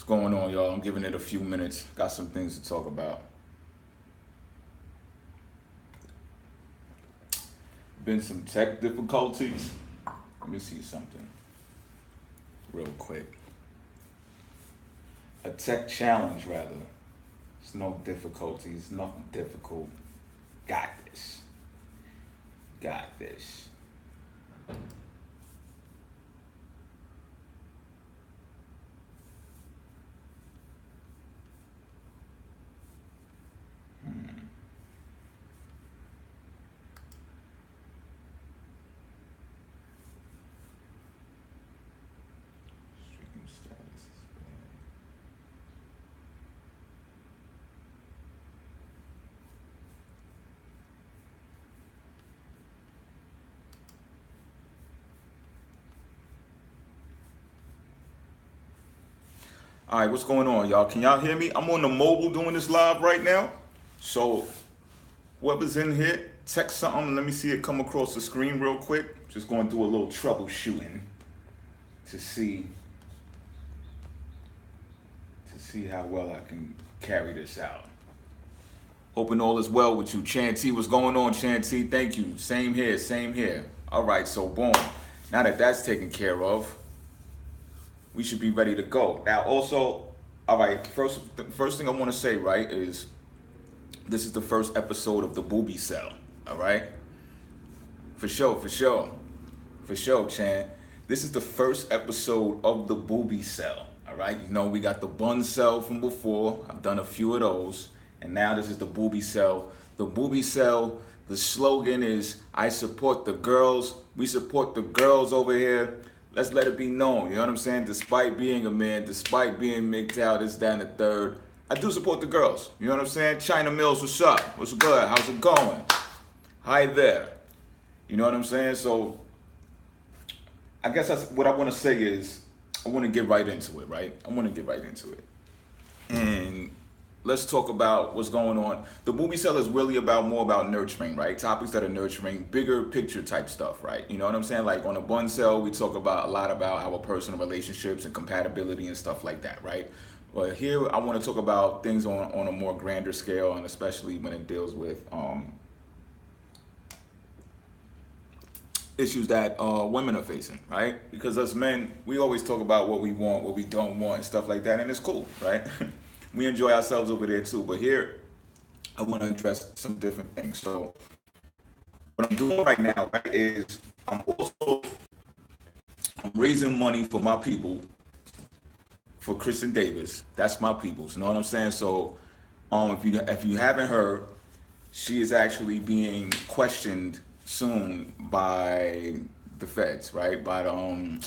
going on, y'all? I'm giving it a few minutes. Got some things to talk about. Been some tech difficulties. Let me see something real quick. A tech challenge, rather. It's no difficulties, nothing difficult. Got this. Got this. Streaming status is bad. All right, what's going on, y'all? Can y'all hear me? I'm on the mobile doing this live right now. So, whoever's in here, text something. Let me see it come across the screen real quick. Just going through a little troubleshooting to see how well I can carry this out. Hoping all is well with you. Chanty, what's going on, Chanty? Thank you. Same here, same here. All right, so boom. Now that that's taken care of, we should be ready to go. Now, also, all right, the first thing I want to say, right, is this is the first episode of the Boobies Cell, all right? For sure, Chan. This is the first episode of the Boobies Cell, all right? You know, we got the Bun Cell from before. I've done a few of those, and now this is the Boobies Cell. The Boobies Cell, the slogan is, I support the girls. We support the girls over here. Let's let it be known, you know what I'm saying? Despite being a man, despite being MGTOW, this, that, and the third, I do support the girls. You know what I'm saying? China Mills, what's up? What's good? How's it going? Hi there. You know what I'm saying? So, I guess that's what I want to say is, I want to get right into it, right? And let's talk about what's going on. The Boobies Cell is really more about nurturing, right? Topics that are nurturing, bigger picture type stuff, right? You know what I'm saying? Like on a Bun Cell, we talk about a lot about our personal relationships and compatibility and stuff like that, right? But here, I want to talk about things on a more grander scale, and especially when it deals with issues that women are facing, right? Because as men, we always talk about what we want, what we don't want, and stuff like that, and it's cool, right? We enjoy ourselves over there too. But here, I want to address some different things. So, what I'm doing right now, right, is I'm raising money for my people, for Kristin Davis. That's my peoples. You know what I'm saying? So, if you haven't heard, she is actually being questioned soon by the feds, right? By the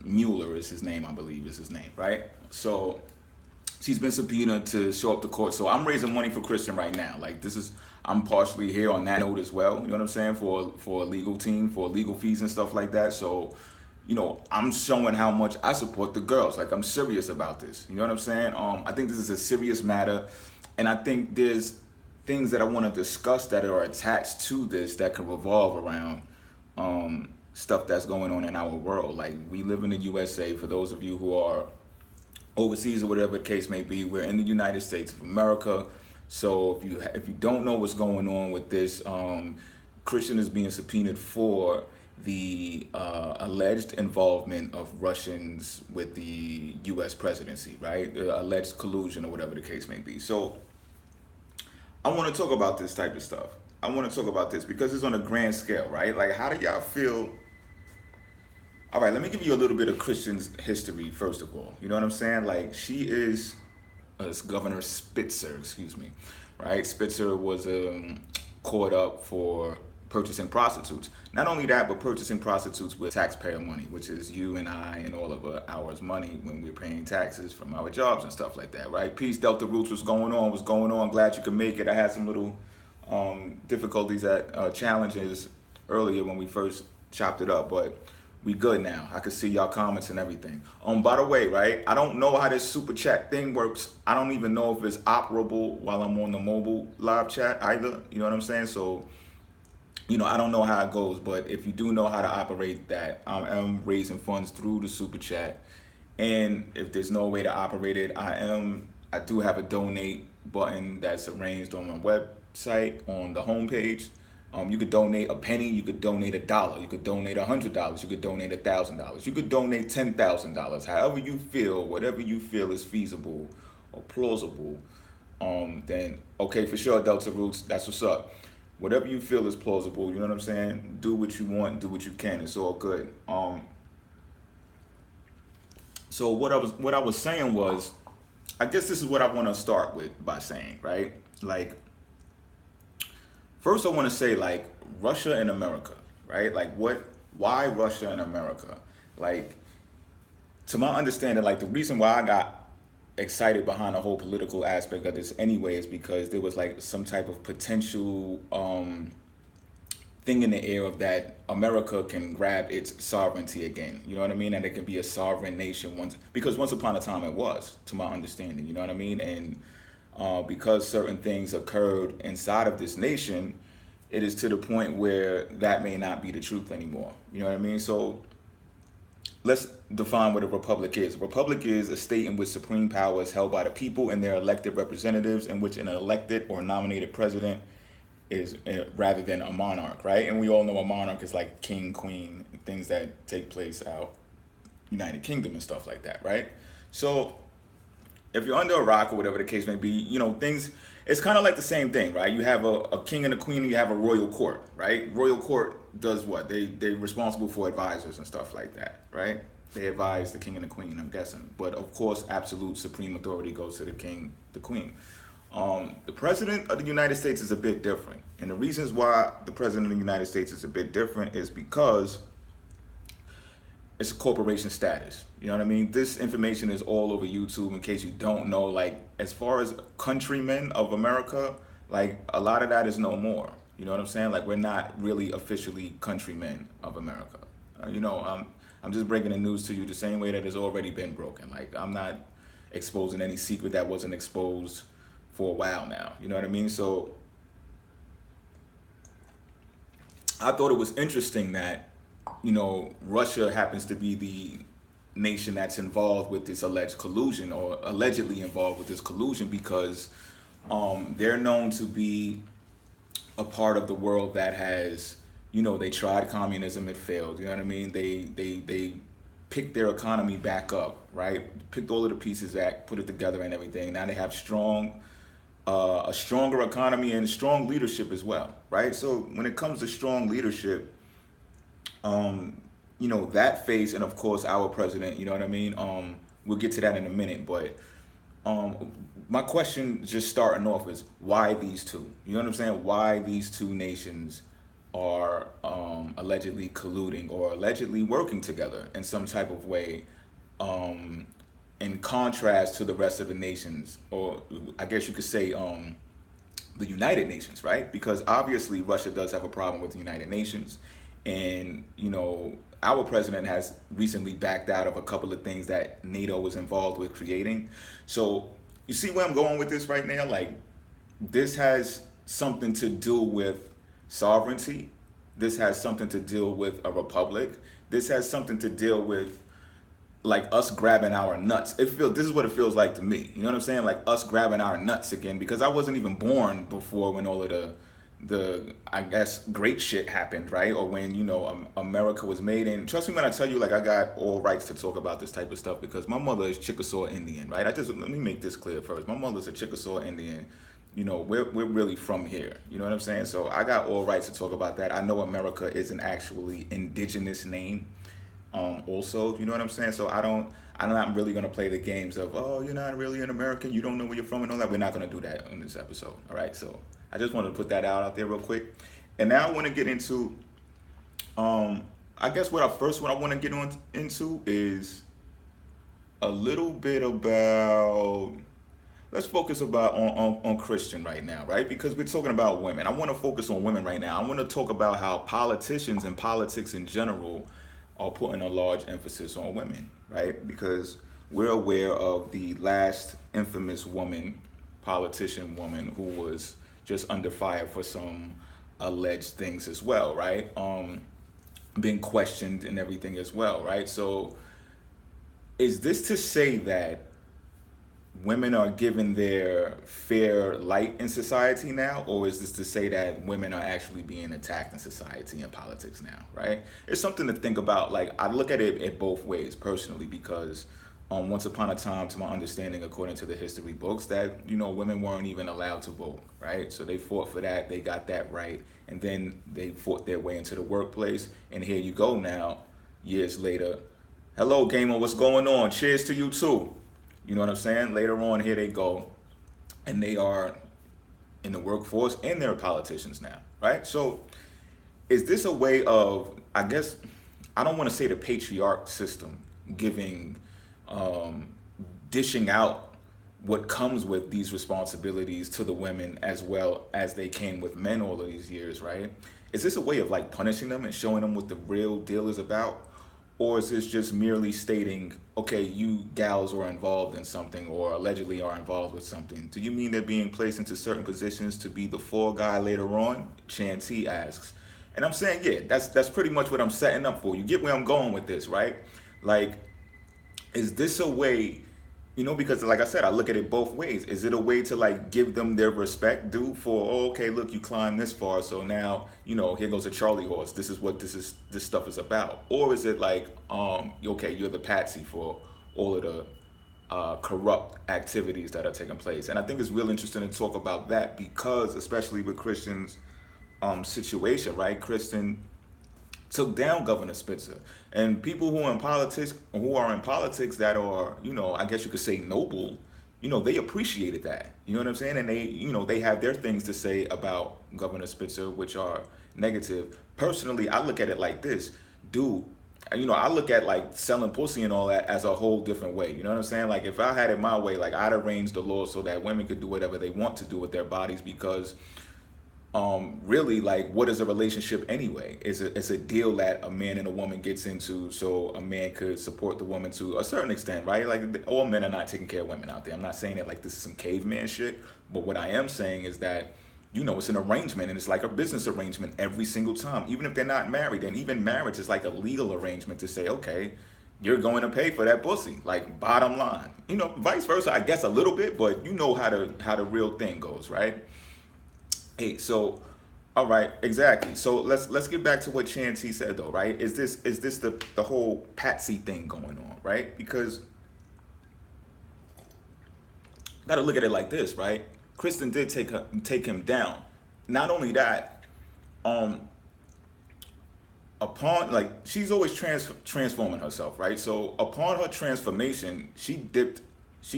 Mueller is his name, I believe is his name, right? So she's been subpoenaed to show up to court. So I'm raising money for Kristin right now. Like I'm partially here on that note as well. You know what I'm saying? For a legal team, for legal fees and stuff like that. So, you know, I'm showing how much I support the girls. Like I'm serious about this. You know what I'm saying? I think this is a serious matter, and I think there's things that I want to discuss that are attached to this that can revolve around stuff that's going on in our world. Like we live in the USA. For those of you who are overseas or whatever the case may be, we're in the United States of America. So if you don't know what's going on with this, Kristin is being subpoenaed for the alleged involvement of Russians with the U.S. presidency, right? Alleged collusion or whatever the case may be. So I want to talk about this type of stuff. I want to talk about this because it's on a grand scale, right? Like, how do y'all feel? All right, let me give you a little bit of Kristin's history, first of all. You know what I'm saying? Like, she is Governor Spitzer, excuse me, right? Spitzer was caught up for purchasing prostitutes. Not only that, but purchasing prostitutes with taxpayer money, which is you and I and all of ours money when we're paying taxes from our jobs and stuff like that, right? Peace, Delta Roots, what's going on? What's going on? Glad you could make it. I had some little difficulties challenges earlier when we first chopped it up, but we good now. I can see y'all comments and everything. By the way, right, I don't know how this super chat thing works. I don't even know if it's operable while I'm on the mobile live chat either. You know what I'm saying? So, you know, I don't know how it goes, but if you do know how to operate that, I am raising funds through the super chat, And if there's no way to operate it, I do have a donate button that's arranged on my website on the homepage. You could donate a penny, you could donate $1, you could donate $100, you could donate $1,000, you could donate $10,000. However you feel, whatever you feel is feasible or plausible, then okay, for sure, Delta Roots, that's what's up. Whatever you feel is plausible, you know what I'm saying? Do what you want, do what you can. It's all good. So what I was saying was, I guess this is what I want to start with by saying, right? Like, first I want to say like Russia and America, right? Like why Russia and America? Like, to my understanding, like the reason why I got excited behind the whole political aspect of this anyway is because there was like some type of potential thing in the air of that America can grab its sovereignty again. You know what I mean? And it can be a sovereign nation once upon a time it was, to my understanding. You know what I mean? And because certain things occurred inside of this nation, it is to the point where that may not be the truth anymore. You know what I mean? So let's define what a republic is. A republic is a state in which supreme power is held by the people and their elected representatives, in which an elected or nominated president is rather than a monarch, right? And we all know a monarch is like king, queen, things that take place out United Kingdom and stuff like that, right? So if you're under a rock or whatever the case may be, you know, things, it's kind of like the same thing, right? You have a king and a queen, and you have a royal court, right? Royal court does what? They're responsible for advisors and stuff like that, right? They advise the king and the queen, I'm guessing. But of course, absolute supreme authority goes to the king, the queen. The president of the United States is a bit different. And the reasons why the president of the United States is a bit different is because it's a corporation status. You know what I mean? This information is all over YouTube in case you don't know. Like, as far as countrymen of America, like a lot of that is no more. You know what I'm saying? Like, we're not really officially countrymen of America. I'm just breaking the news to you the same way that it's already been broken. Like, I'm not exposing any secret that wasn't exposed for a while now. You know what I mean? So I thought it was interesting that, you know, Russia happens to be the nation that's involved with this alleged collusion, or allegedly involved with this collusion, because they're known to be a part of the world that has, you know, they tried communism, it failed. You know what I mean? They picked their economy back up, right? Picked all of the pieces back, put it together and everything. Now they have a stronger economy and strong leadership as well, right? So when it comes to strong leadership, you know, that face, and of course our president, you know what I mean? We'll get to that in a minute, but my question just starting off is, why these two? You know what I'm saying? Why these two nations are allegedly colluding or allegedly working together in some type of way, in contrast to the rest of the nations, or I guess you could say the United Nations, right? Because obviously Russia does have a problem with the United Nations. And, you know, our president has recently backed out of a couple of things that NATO was involved with creating. So you see where I'm going with this right now? Like, this has something to do with sovereignty. This has something to deal with a republic. This has something to deal with like us grabbing our nuts. This is what it feels like to me. You know what I'm saying? Like us grabbing our nuts again, because I wasn't even born before when all of the I guess great shit happened, right? Or when, you know, America was made. And trust me when I tell you, like, I got all rights to talk about this type of stuff because my mother is Chickasaw Indian, right? Let me make this clear first. My mother's a Chickasaw Indian. You know, we're really from here. You know what I'm saying? So I got all rights to talk about that. I know America is an actually indigenous name. Also, you know what I'm saying? So I'm not really gonna play the games of, oh, you're not really an American, you don't know where you're from and all that. We're not gonna do that in this episode. All right. So I just wanted to put that out there real quick. And now I want to get into, I guess what I want to get into is a little bit about, let's focus on Christian right now, right? Because we're talking about women. I want to focus on women right now. I want to talk about how politicians and politics in general are putting a large emphasis on women, right? Because we're aware of the last infamous politician woman who was just under fire for some alleged things as well, right? Being questioned and everything as well, right? So is this to say that women are given their fair light in society now, or is this to say that women are actually being attacked in society and politics now, right? It's something to think about. Like, I look at it both ways personally, because once upon a time, to my understanding, according to the history books, that, women weren't even allowed to vote, right? So they fought for that, they got that right, and then they fought their way into the workplace, and here you go now, years later. Hello, gamer, what's going on? Cheers to you too. You know what I'm saying? Later on, here they go, and they are in the workforce and they're politicians now, right? So, is this a way of, I guess, I don't want to say the patriarch system giving, um, dishing out what comes with these responsibilities to the women as well as they came with men all of these years, right? Is this a way of like punishing them and showing them what the real deal is about? Or is this just merely stating, okay, you gals are involved in something or allegedly are involved with something? Do you mean they're being placed into certain positions to be the fall guy later on? Chantee asks. And I'm saying, yeah, that's pretty much what I'm setting up for. You get where I'm going with this, right? Like, is this a way, because like I said, I look at it both ways. Is it a way to like give them their respect due for, oh, okay, look, you climbed this far, so now, here goes a Charlie horse. This is what this stuff is about. Or is it like, okay, you're the patsy for all of the corrupt activities that are taking place? And I think it's real interesting to talk about that because, especially with Christian's situation, right? Kristen took down Governor Spitzer. And people who are in politics that are, I guess you could say noble, they appreciated that. You know what I'm saying? And they have their things to say about Governor Spitzer, which are negative. Personally, I look at it like this, dude. I look at like selling pussy and all that as a whole different way. You know what I'm saying? Like if I had it my way, like I'd arrange the law so that women could do whatever they want to do with their bodies because really, like, what is a relationship anyway? It's a deal that a man and a woman gets into so a man could support the woman to a certain extent, right? Like all men are not taking care of women out there. I'm not saying that like this is some caveman shit, but what I am saying is that it's an arrangement and it's like a business arrangement every single time, even if they're not married. And even marriage is like a legal arrangement to say, okay, you're going to pay for that pussy, like bottom line. Vice versa, I guess a little bit, but how the real thing goes, right? Hey, so, all right, exactly. So let's get back to what Chantee said though, right? Is this the whole patsy thing going on, right? Because got to look at it like this, right? Kristen did take him down. Not only that, um, upon like she's always transforming herself, right? So upon her transformation, she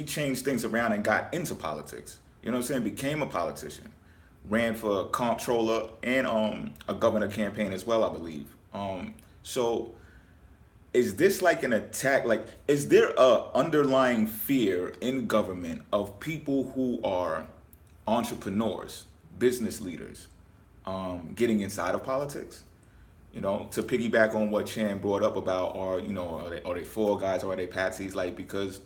changed things around and got into politics. You know what I'm saying? Became a politician, ran for comptroller and a governor campaign as well, I believe. So is this like an attack? Like, is there a underlying fear in government of people who are entrepreneurs, business leaders, getting inside of politics? To piggyback on what Chan brought up about, are they fall guys or are they patsies? Like, because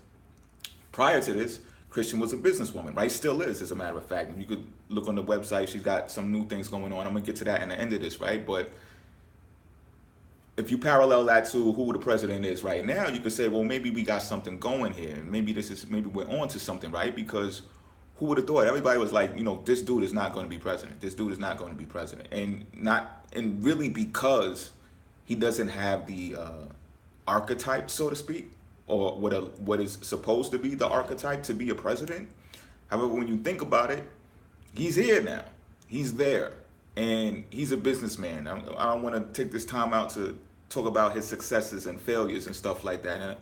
prior to this, Christian was a businesswoman, right? Still is, as a matter of fact. You could look on the website. She's got some new things going on. I'm gonna get to that in the end of this, right? But if you parallel that to who the president is right now, you could say, well, maybe we got something going here. Maybe we're on to something, right? Because who would have thought? Everybody was like, this dude is not going to be president. This dude is not going to be president, and really because he doesn't have the archetype, so to speak, or what is supposed to be the archetype to be a president. However, when you think about it, he's here now. He's there, and he's a businessman. I don't want to take this time out to talk about his successes and failures and stuff like that. And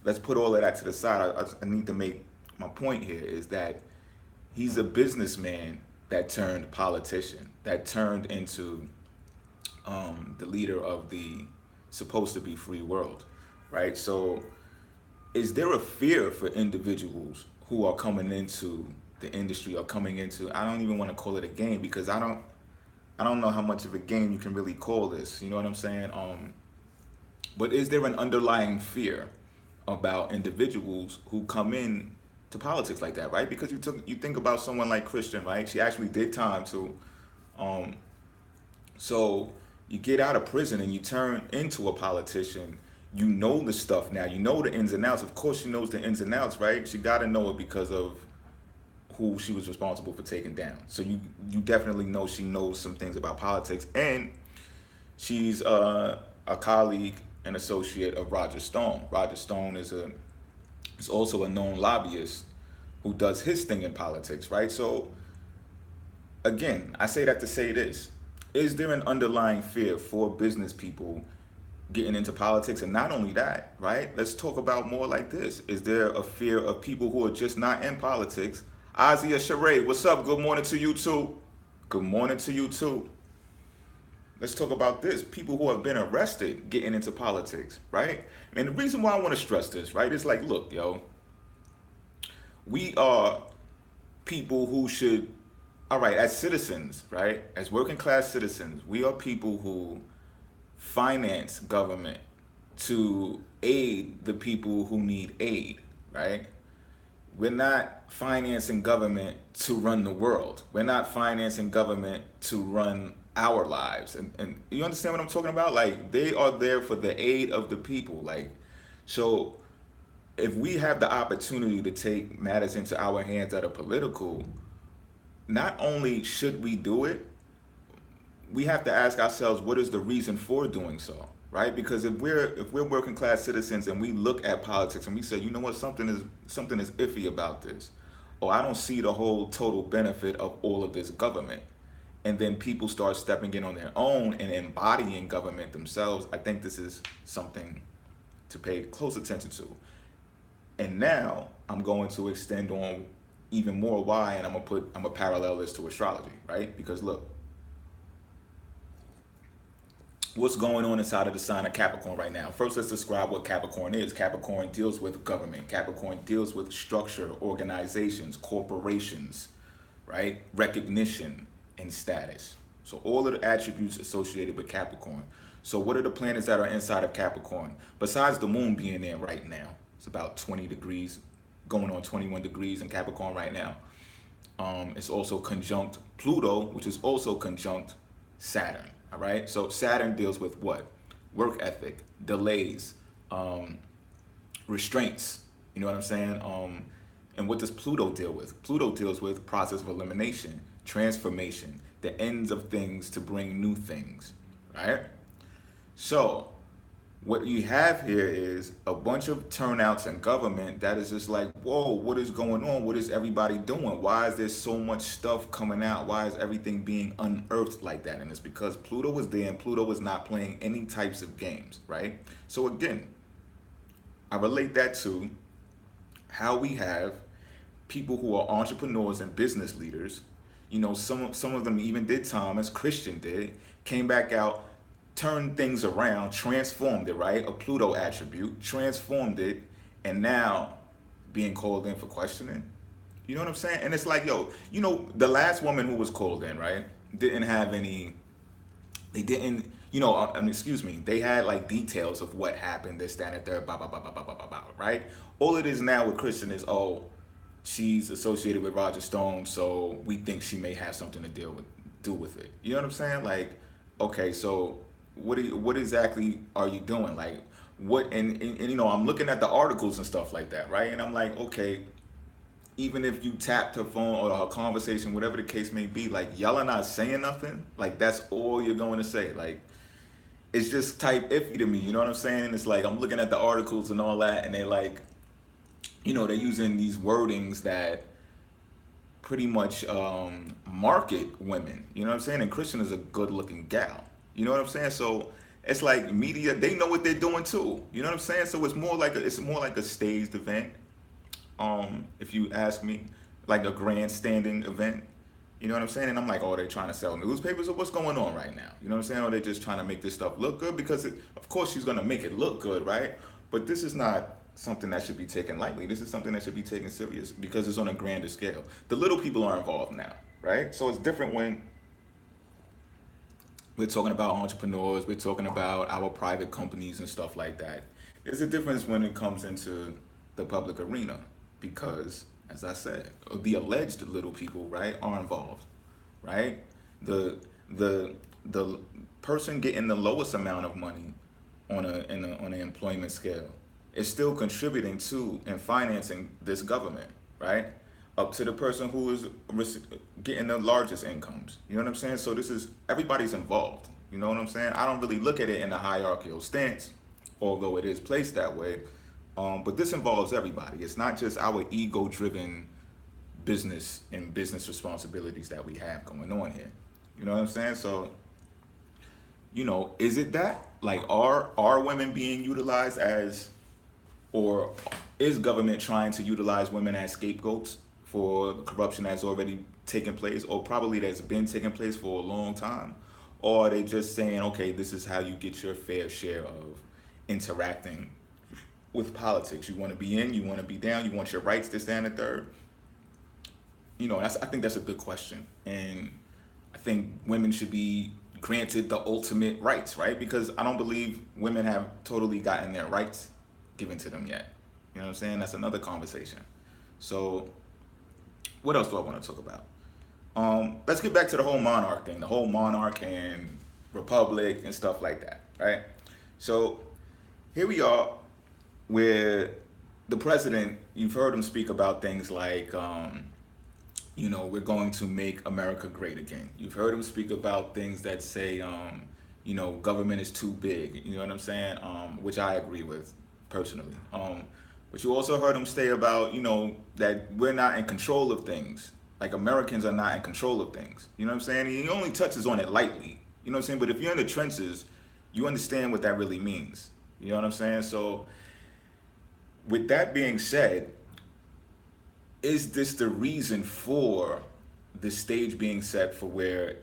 let's put all of that to the side. I need to make my point here is that he's a businessman that turned politician, that turned into the leader of the supposed to be free world, right? So is there a fear for individuals who are coming into the industry or coming into, I don't even want to call it a game because I don't know how much of a game you can really call this, you know what I'm saying? But is there an underlying fear about individuals who come in to politics like that, right? Because you think about someone like Christian, right? She actually did time to, so you get out of prison and you turn into a politician, you know the stuff now. You know the ins and outs. Of course, she knows the ins and outs, right? She got to know it because of who she was responsible for taking down. So you definitely know she knows some things about politics, and she's a colleague and associate of Roger Stone. Roger Stone is also a known lobbyist who does his thing in politics, right? So again, I say that to say this: is there an underlying fear for business people getting into politics? And not only that, right? Let's talk about more like this. Is there a fear of people who are just not in politics? Ozzy Sheree, what's up? Good morning to you too. Good morning to you too. Let's talk about this. People who have been arrested getting into politics, right? And the reason why I want to stress this, right, is like, look, yo, we are people who should, all right, as citizens, right, as working class citizens, we are people who finance government to aid the people who need aid, right? We're not financing government to run the world. We're not financing government to run our lives. And you understand what I'm talking about? Like, they are there for the aid of the people. Like, so if we have the opportunity to take matters into our hands that are political, not only should we do it, we have to ask ourselves, what is the reason for doing so, right? Because if we're working class citizens and we look at politics and we say, you know what, something is iffy about this, or I don't see the whole total benefit of all of this government, and then people start stepping in on their own and embodying government themselves, I think this is something to pay close attention to. And now I'm going to extend on even more why, and I'm gonna parallel this to astrology, right? Because look, what's going on inside of the sign of Capricorn right now? First, let's describe what Capricorn is. Capricorn deals with government. Capricorn deals with structure, organizations, corporations, right? Recognition and status. So all of the attributes associated with Capricorn. So what are the planets that are inside of Capricorn? Besides the moon being there right now, it's about 20 degrees, going on 21 degrees in Capricorn right now. It's also conjunct Pluto, which is also conjunct Saturn. All right. So Saturn deals with what? Work ethic, delays, restraints. You know what I'm saying? And what does Pluto deal with? Pluto deals with process of elimination, transformation, the ends of things to bring new things. Right. So what you have here is a bunch of turnouts in government that is just like, whoa, what is going on? What is everybody doing? Why is there so much stuff coming out? Why is everything being unearthed like that? And it's because Pluto was there and Pluto was not playing any types of games, right? So again, I relate that to how we have people who are entrepreneurs and business leaders. You know, some of them even did time, as Christian did, came back out, turned things around, transformed it, right? A Pluto attribute, transformed it, and now being called in for questioning. You know what I'm saying? And it's like, yo, you know, the last woman who was called in, right, didn't have any, they didn't, you know, I mean, excuse me, they had like details of what happened, this, that, and third, blah, blah, blah, blah, blah, blah, blah, blah, right? All it is now with Christian is, oh, she's associated with Roger Stone, so we think she may have something to do with it. You know what I'm saying? Like, okay, so what exactly are you doing? Like, what, and you know, I'm looking at the articles and stuff like that, right? And I'm like, okay, even if you tapped her phone or her conversation, whatever the case may be, like, y'all are not saying nothing. Like, that's all you're going to say. Like, it's just type iffy to me. You know what I'm saying? It's like, I'm looking at the articles and all that, and they're like, you know, they're using these wordings that pretty much market women. You know what I'm saying? And Christian is a good looking gal. You know what I'm saying? So it's like media, they know what they're doing too. You know what I'm saying? So it's more like a staged event. If you ask me, like a grandstanding event. You know what I'm saying? And I'm like, oh, they're trying to sell newspapers, or what's going on right now? You know what I'm saying? Or they're just trying to make this stuff look good, because of course she's gonna make it look good, right? But this is not something that should be taken lightly. This is something that should be taken serious because it's on a grander scale. The little people are involved now, right? So it's different when we're talking about entrepreneurs, we're talking about our private companies and stuff like that. There's a difference when it comes into the public arena because, as I said, the alleged little people, right, are involved, right? The person getting the lowest amount of money on an employment scale. It's still contributing to and financing this government, right? Up to the person who is getting the largest incomes. You know what I'm saying? So this is everybody's involved. You know what I'm saying? I don't really look at it in a hierarchical stance, although it is placed that way. But this involves everybody. It's not just our ego-driven business and business responsibilities that we have going on here. You know what I'm saying? So, is it that? Like, are women being utilized as, or is government trying to utilize women as scapegoats for the corruption that's already taken place, or probably that's been taking place for a long time? Or are they just saying, okay, this is how you get your fair share of interacting with politics? You want to be in, you want to be down, you want your rights, this, that, and the third. I think that's a good question. And I think women should be granted the ultimate rights, right? Because I don't believe women have totally gotten their rights given to them yet. You know what I'm saying? That's another conversation. So what else do I want to talk about? Let's get back to the whole monarch thing, the whole monarch and republic and stuff like that, right? So here we are where the president, you've heard him speak about things like, we're going to make America great again. You've heard him speak about things that say, government is too big. You know what I'm saying? Which I agree with personally. But you also heard him say about, that we're not in control of things. Like Americans are not in control of things. You know what I'm saying? He only touches on it lightly. You know what I'm saying? But if you're in the trenches, you understand what that really means. You know what I'm saying? So with that being said, is this the reason for the stage being set for where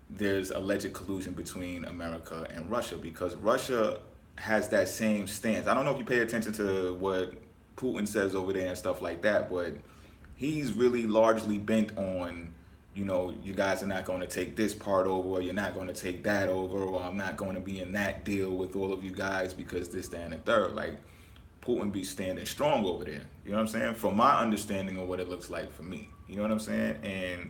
there's alleged collusion between America and Russia? Because Russia has that same stance. I don't know if you pay attention to what Putin says over there and stuff like that, but he's really largely bent on, you guys are not going to take this part over, or you're not going to take that over, or I'm not going to be in that deal with all of you guys because this, that, and the third. Like, Putin be standing strong over there. You know what I'm saying? From my understanding of what it looks like for me. You know what I'm saying? And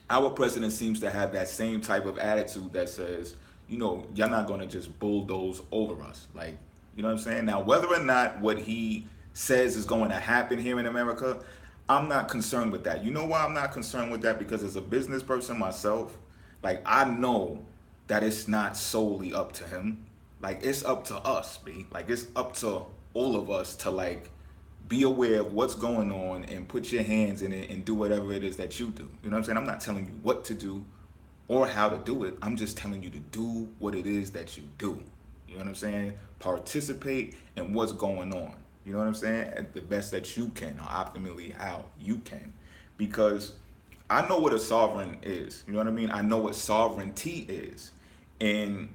our president seems to have that same type of attitude that says, y'all not going to just bulldoze over us. Like, you know what I'm saying? Now, whether or not what he says is going to happen here in America, I'm not concerned with that. You know why I'm not concerned with that? Because as a business person myself, like, I know that it's not solely up to him. Like, it's up to us, B. Like, it's up to all of us to, like, be aware of what's going on and put your hands in it and do whatever it is that you do. You know what I'm saying? I'm not telling you what to do or how to do it. I'm just telling you to do what it is that you do. You know what I'm saying? Participate in what's going on. You know what I'm saying? At the best that you can, or optimally how you can. Because I know what a sovereign is. You know what I mean? I know what sovereignty is. And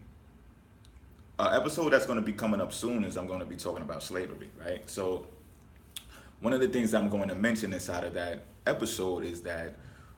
an episode that's going to be coming up soon is I'm going to be talking about slavery, right? So one of the things I'm going to mention inside of that episode is that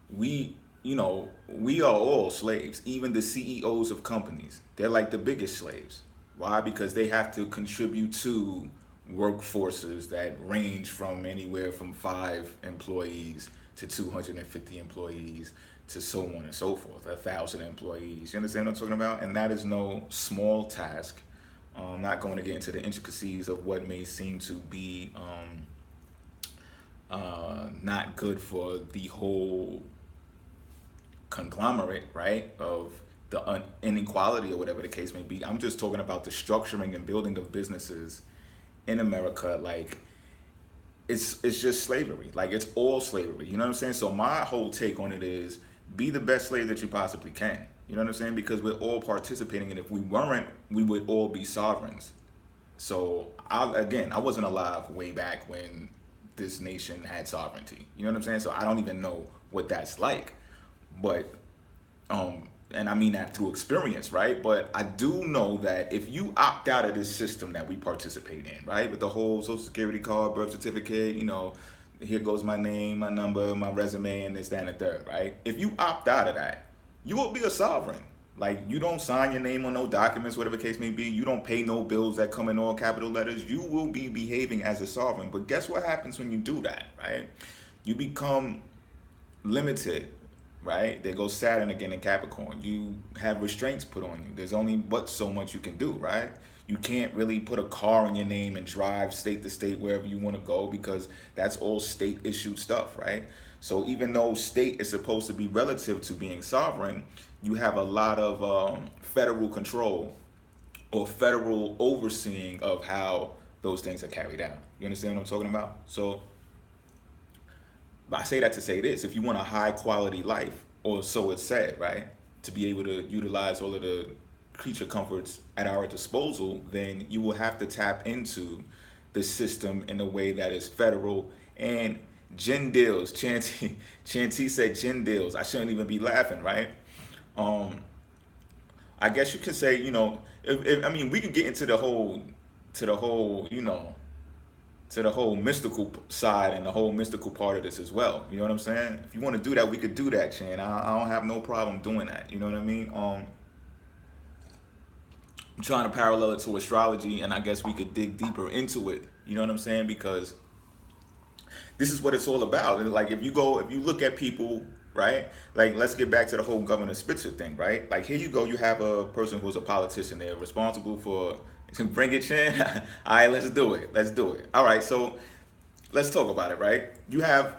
we are all slaves. Even the CEOs of companies, they're like the biggest slaves. Why? Because they have to contribute to workforces that range from anywhere from 5 employees to 250 employees to so on and so forth, 1,000 employees. You understand what I'm talking about? And that is no small task. I'm not going to get into the intricacies of what may seem to be not good for the whole conglomerate, right, of the inequality or whatever the case may be. I'm just talking about the structuring and building of businesses in America. Like, it's just slavery. Like, it's all slavery. You know what I'm saying? So my whole take on it is be the best slave that you possibly can. You know what I'm saying? Because we're all participating, and if we weren't, we would all be sovereigns. So I wasn't alive way back when this nation had sovereignty. You know what I'm saying? So I don't even know what that's like. But and I mean that through experience, right? But I do know that if you opt out of this system that we participate in, right, with the whole Social Security card, birth certificate, here goes my name, my number, my resume, and this, that, and the third, right? If you opt out of that, you will be a sovereign. Like, you don't sign your name on no documents, whatever the case may be. You don't pay no bills that come in all capital letters. You will be behaving as a sovereign. But guess what happens when you do that, right? You become limited, right? There goes Saturn again in Capricorn. You have restraints put on you. There's only but so much you can do, right? You can't really put a car in your name and drive state to state wherever you want to go because that's all state issued stuff, right? So even though state is supposed to be relative to being sovereign, you have a lot of federal control or federal overseeing of how those things are carried out. You understand what I'm talking about? So I say that to say this: if you want a high quality life, or so it's said, right, to be able to utilize all of the creature comforts at our disposal, then you will have to tap into the system in a way that is federal and gin deals. Chanty said gin deals. I shouldn't even be laughing, right? Um, I guess you could say, if I mean, we could get into the whole, to the whole mystical side and the whole mystical part of this as well. You know what I'm saying? If you want to do that, we could do that, Chan. I don't have no problem doing that. You know what I mean? I'm trying to parallel it to astrology, and I guess we could dig deeper into it. You know what I'm saying? Because this is what it's all about. And like if you look at people, right? Like let's get back to the whole Governor Spitzer thing, right? Like here you go, you have a person who's a politician. They're responsible for bring it, Chin. All right, let's do it. Let's do it. All right, so let's talk about it, right? You have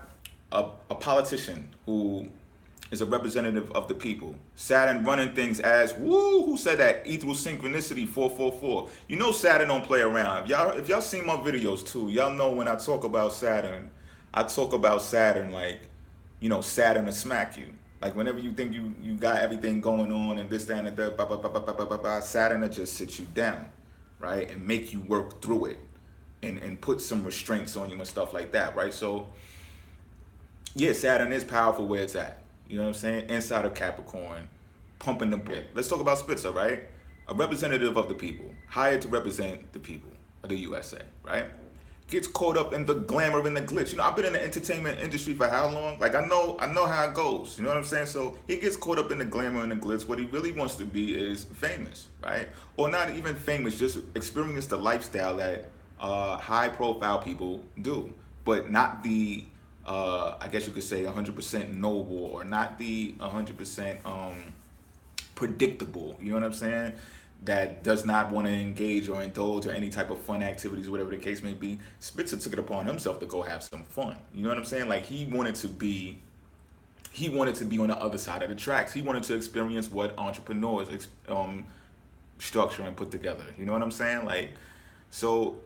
a politician who is a representative of the people. Saturn running things as who said that? E through synchronicity 444. You know Saturn don't play around. If y'all seen my videos too, y'all know when I talk about Saturn, I talk about Saturn like, Saturn to smack you. Like whenever you think you got everything going on and this, that, and that, Saturn will just sit you down, right? And make you work through it and put some restraints on you and stuff like that, right? So yeah, Saturn is powerful where it's at. You know what I'm saying? Inside of Capricorn, pumping the brick. Let's talk about Spitzer, right? A representative of the people, hired to represent the people of the USA, right? Gets caught up in the glamour and the glitz. I've been in the entertainment industry for how long? Like I know how it goes. You know what I'm saying? So he gets caught up in the glamour and the glitz. What he really wants to be is famous, right? Or not even famous, just experience the lifestyle that high profile people do, but not the I guess you could say 100% noble, or not the 100% predictable. You know what I'm saying? That does not want to engage or indulge or any type of fun activities, whatever the case may be. Spitzer took it upon himself to go have some fun. You know what I'm saying? Like he wanted to be on the other side of the tracks. He wanted to experience what entrepreneurs structure and put together. You know what I'm saying? Like, so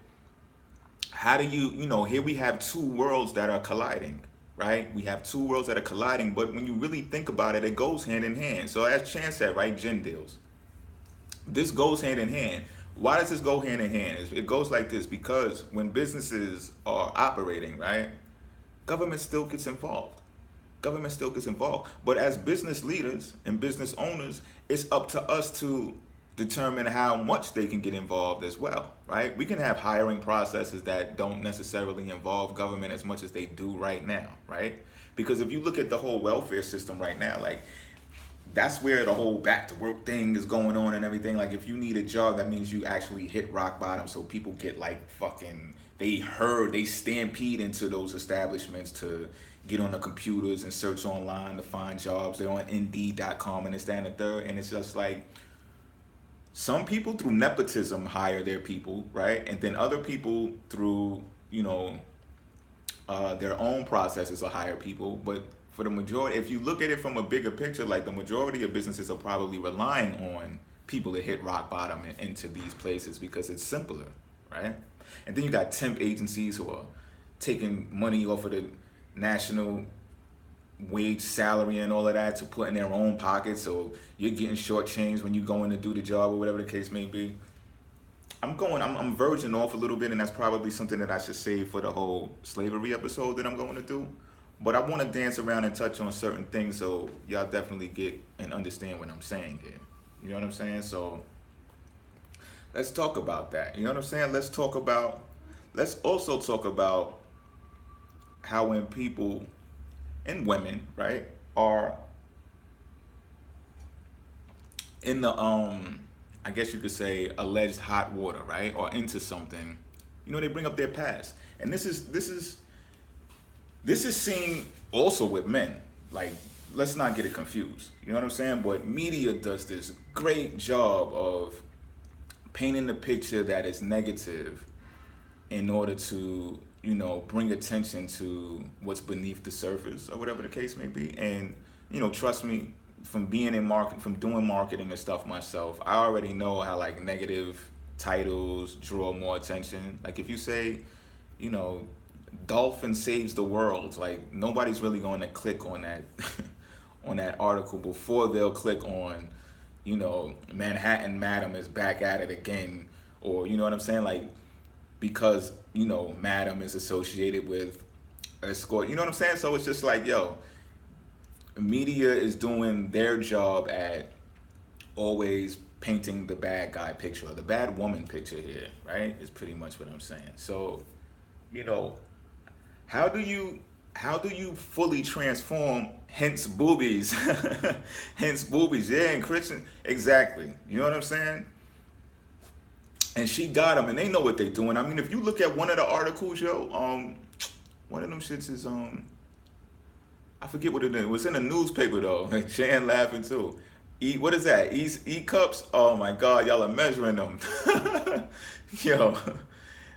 how do here we have two worlds that are colliding, right? We have two worlds that are colliding, but when you really think about it, it goes hand in hand. So as Chan said, right, gin deals. This goes hand in hand. Why does this go hand in hand? It goes like this because when businesses are operating, right, government still gets involved. Government still gets involved. But as business leaders and business owners, it's up to us to determine how much they can get involved as well, right? We can have hiring processes that don't necessarily involve government as much as they do right now, right? Because if you look at the whole welfare system right now, like that's where the whole back to work thing is going on and everything. Like if you need a job, that means you actually hit rock bottom. So people get like they stampede into those establishments to get on the computers and search online to find jobs. They're on Indeed.com and this, that, and the third. And it's just like, some people through nepotism hire their people, right? And then other people through, their own processes will hire people. But for the majority, if you look at it from a bigger picture, like the majority of businesses are probably relying on people to hit rock bottom and into these places because it's simpler, right? And then you got temp agencies who are taking money off of the national wage salary and all of that to put in their own pockets, so you're getting shortchanged when you go in to do the job or whatever the case may be. I'm verging off a little bit, and that's probably something that I should save for the whole slavery episode that I'm going to do. But I want to dance around and touch on certain things so y'all definitely get and understand what I'm saying here. You know what I'm saying? So let's talk about that. You know what I'm saying? Let's also talk about how when people and women, right, are in the I guess you could say alleged hot water, right, or into something, they bring up their past. And this is seen also with men. Like, let's not get it confused. You know what I'm saying? But media does this great job of painting the picture that is negative in order to, bring attention to what's beneath the surface or whatever the case may be. And, trust me, from being in market, from doing marketing and stuff myself, I already know how like negative titles draw more attention. Like if you say, you know, dolphin saves the world, like nobody's really going to click on that on that article before they'll click on, Manhattan Madam is back at it again, or you know what I'm saying, like because Madam is associated with escort. You know what I'm saying? So it's just like, yo, media is doing their job at always painting the bad guy picture or the bad woman picture here, right? Is pretty much what I'm saying. So, you know, how do you fully transform, hence boobies, hence boobies, yeah, and Christian, exactly. You know what I'm saying? And she got them, and they know what they're doing. I mean, if you look at one of the articles, yo, one of them shits is I forget what it is. It was in a newspaper though. Shan laughing too. What is that? E cups? Oh my God, y'all are measuring them. Yo,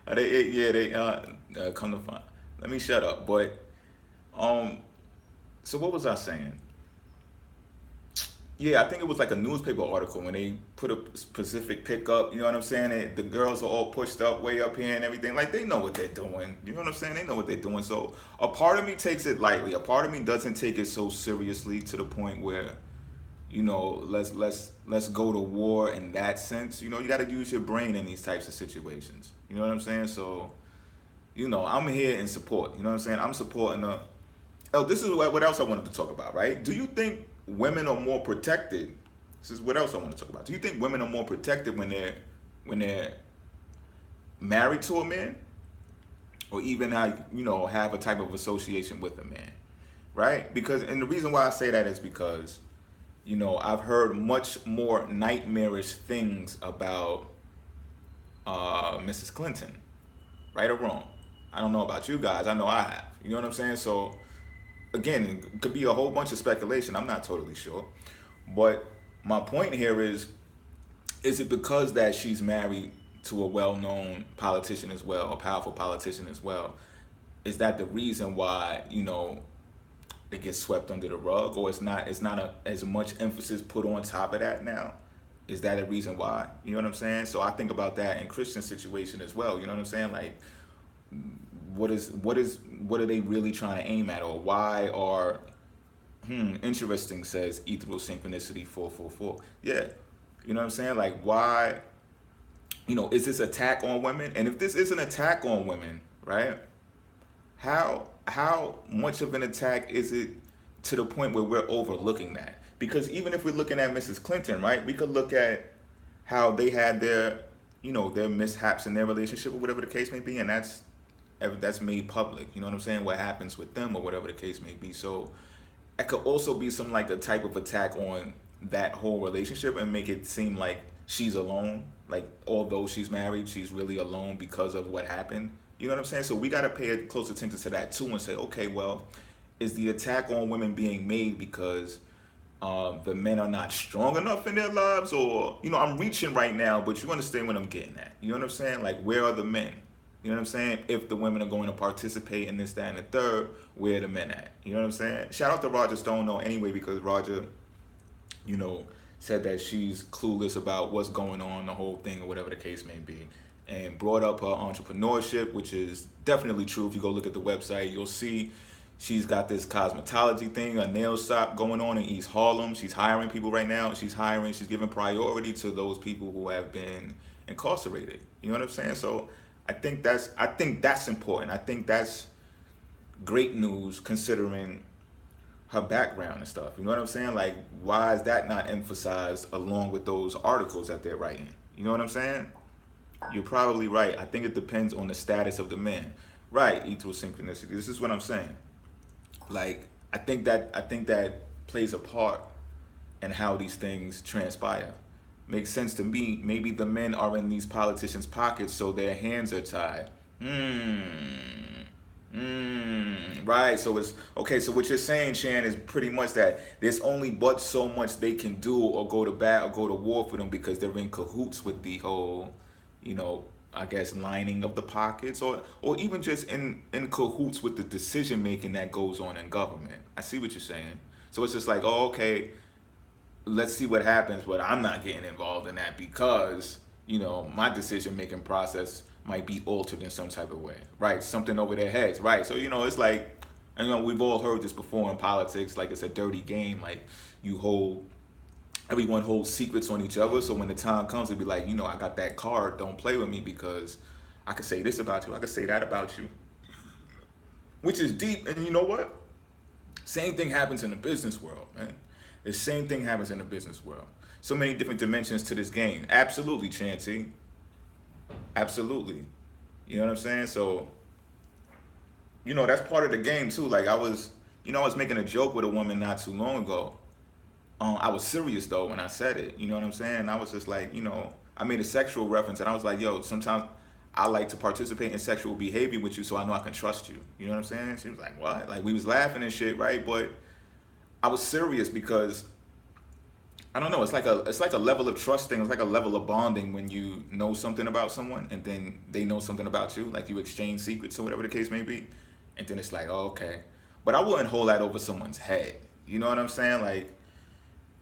they come to find. Let me shut up. But so what was I saying? Yeah, I think it was like a newspaper article when they put a specific pickup. You know what I'm saying? The girls are all pushed up, way up here, and everything. Like they know what they're doing. You know what I'm saying? They know what they're doing. So a part of me takes it lightly. A part of me doesn't take it so seriously to the point where, let's go to war in that sense. You got to use your brain in these types of situations. You know what I'm saying? So, I'm here in support. You know what I'm saying? I'm supporting the. Oh, this is what else I wanted to talk about, right? Do you think women are more protected? This is what else I want to talk about. Do you think women are more protected when they're married to a man, or even have a type of association with a man, right? Because, and the reason why I say that is because I've heard much more nightmarish things about Mrs. Clinton, right or wrong. I don't know about you guys. I know I have. You know what I'm saying? So again, it could be a whole bunch of speculation. I'm not totally sure. But my point here is it because that she's married to a well-known politician as well, a powerful politician as well? Is that the reason why, it gets swept under the rug, or it's not as much emphasis put on top of that now? Is that a reason why? You know what I'm saying? So I think about that in Christian situation as well. You know what I'm saying? Like, what are they really trying to aim at, or why are interesting, says ethereal synchronicity 444. Yeah, you know what I'm saying? Like, why, is this attack on women? And if this is an attack on women, right, how much of an attack is it to the point where we're overlooking that? Because even if we're looking at Mrs. Clinton, right, we could look at how they had their mishaps in their relationship or whatever the case may be, and that's made public. You know what I'm saying? What happens with them or whatever the case may be. So it could also be some like a type of attack on that whole relationship and make it seem like she's alone. Like, although she's married, she's really alone because of what happened. You know what I'm saying? So we got to pay close attention to that too and say, okay, well, is the attack on women being made because the men are not strong enough in their lives? Or, I'm reaching right now, but you understand what I'm getting at. You know what I'm saying? Like, where are the men? You know what I'm saying? If the women are going to participate in this, that, and the third, where are the men at? You know what I'm saying? Shout out to Roger Stone, though, anyway, because Roger, said that she's clueless about what's going on, the whole thing, or whatever the case may be, and brought up her entrepreneurship, which is definitely true. If you go look at the website, you'll see she's got this cosmetology thing, a nail shop going on in East Harlem. She's hiring people right now. She's giving priority to those people who have been incarcerated. You know what I'm saying? So I think that's important. I think that's great news considering her background and stuff. You know what I'm saying? Like, why is that not emphasized along with those articles that they're writing? You know what I'm saying? You're probably right. I think it depends on the status of the men. Right, ethereal synchronicity. This is what I'm saying. Like, I think that plays a part in how these things transpire. Makes sense to me. Maybe the men are in these politicians' pockets, so their hands are tied. Right. So it's okay. So what you're saying, Chan, is pretty much that there's only but so much they can do or go to bat or go to war for them because they're in cahoots with the whole, you know, I guess lining of the pockets or even just in cahoots with the decision making that goes on in government. I see what you're saying. So it's just like, oh, okay, let's see what happens, but I'm not getting involved in that because, you know, my decision making process might be altered in some type of way, right? Something over their heads, right? So, you know, it's like, and, you know, we've all heard this before in politics, like it's a dirty game, like you hold, everyone holds secrets on each other. So when the time comes to be like, you know, I got that card, don't play with me because I could say this about you, I could say that about you, which is deep. And you know what? Same thing happens in the business world, man. The same thing happens in the business world. So many different dimensions to this game. Absolutely, Chancey. Absolutely. You know what I'm saying? So, you know, that's part of the game too. Like I was, you know, I was making a joke with a woman not too long ago. I was serious though when I said it. You know what I'm saying? I was just like, you know, I made a sexual reference and I was like, yo, sometimes I like to participate in sexual behavior with you so I know I can trust you. You know what I'm saying? She was like, what? Like we was laughing and shit, right? But I was serious because I don't know. It's like a level of trusting. It's like a level of bonding when you know something about someone and then they know something about you. Like you exchange secrets or whatever the case may be, and then it's like, oh, okay. But I wouldn't hold that over someone's head. You know what I'm saying? Like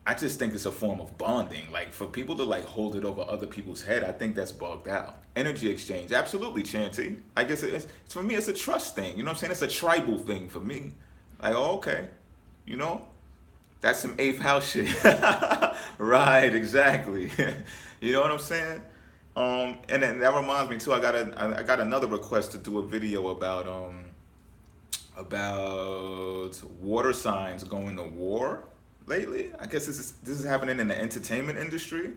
I just think it's a form of bonding. Like for people to like hold it over other people's head, I think that's bugged out. Energy exchange, absolutely, Chanty. I guess it's for me. It's a trust thing. You know what I'm saying? It's a tribal thing for me. Like, oh, okay, you know. That's some eighth house shit. Right, exactly. You know what I'm saying? And then that reminds me too. I got another request to do a video about water signs going to war lately. I guess this is happening in the entertainment industry,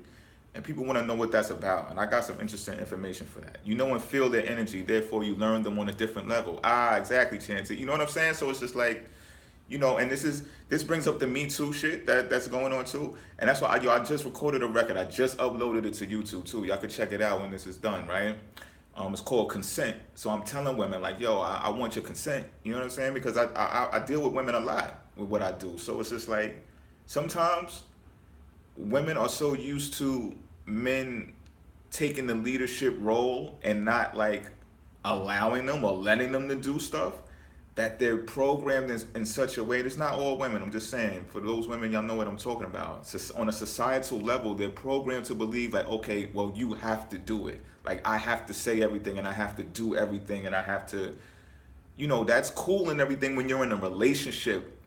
and people want to know what that's about. And I got some interesting information for that. You know and feel their energy, therefore you learn them on a different level. Ah, exactly, Chance. You know what I'm saying? So it's just like, you know, and this brings up the Me Too shit that's going on too, and that's why I just recorded a record. I just uploaded it to YouTube too. Y'all can check it out when this is done, right? It's called Consent. So I'm telling women like, yo, I want your consent. You know what I'm saying? Because I deal with women a lot with what I do. So it's just like sometimes women are so used to men taking the leadership role and not like allowing them or letting them to do stuff that they're programmed in such a way. It's not all women. I'm just saying, for those women, y'all know what I'm talking about. On a societal level, they're programmed to believe like, okay, well, you have to do it. Like I have to say everything and I have to do everything and I have to, you know, that's cool and everything when you're in a relationship.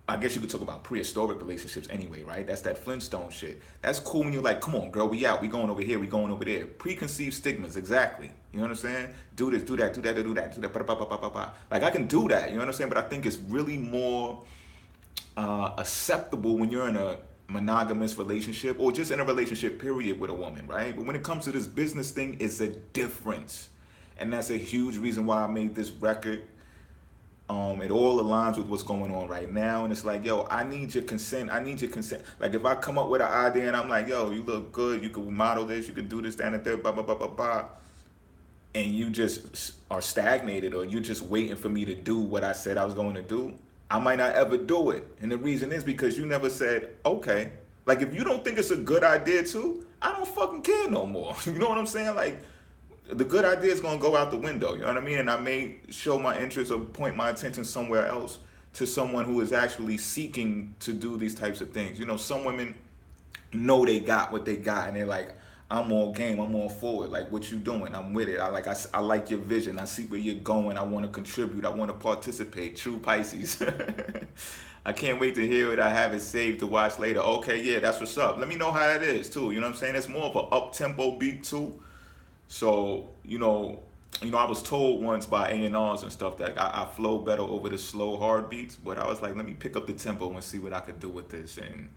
I guess you could talk about prehistoric relationships anyway, right? That's that Flintstone shit. That's cool when you're like, come on, girl, we out. We going over here. We going over there. Preconceived stigmas, exactly. You know what I'm saying? Do this, do that, do that, do that, do that. Like I can do that. You know what I'm saying? But I think it's really more acceptable when you're in a monogamous relationship or just in a relationship period with a woman, right? But when it comes to this business thing, it's a difference. And that's a huge reason why I made this record. It all aligns with what's going on right now, and it's like, yo, I need your consent. I need your consent. Like if I come up with an idea and I'm like, yo, you look good, you can model this, you can do this, down and there, blah blah blah blah blah, and you just are stagnated or you're just waiting for me to do what I said I was going to do, I might not ever do it. And the reason is because you never said, okay. Like if you don't think it's a good idea too, I don't fucking care no more. You know what I'm saying? Like the good idea is going to go out the window. You know what I mean? And I may show my interest or point my attention somewhere else to someone who is actually seeking to do these types of things. You know, some women know they got what they got and they're like, I'm all game, I'm all forward. Like, what you doing? I'm with it. I like your vision. I see where you're going. I want to contribute. I want to participate. True Pisces. I can't wait to hear it. I have it saved to watch later. Okay, yeah, that's what's up. Let me know how it is too. You know what I'm saying? It's more of an up-tempo beat too. So, I was told once by A&Rs and stuff that I flow better over the slow, hard beats. But I was like, let me pick up the tempo and see what I could do with this. And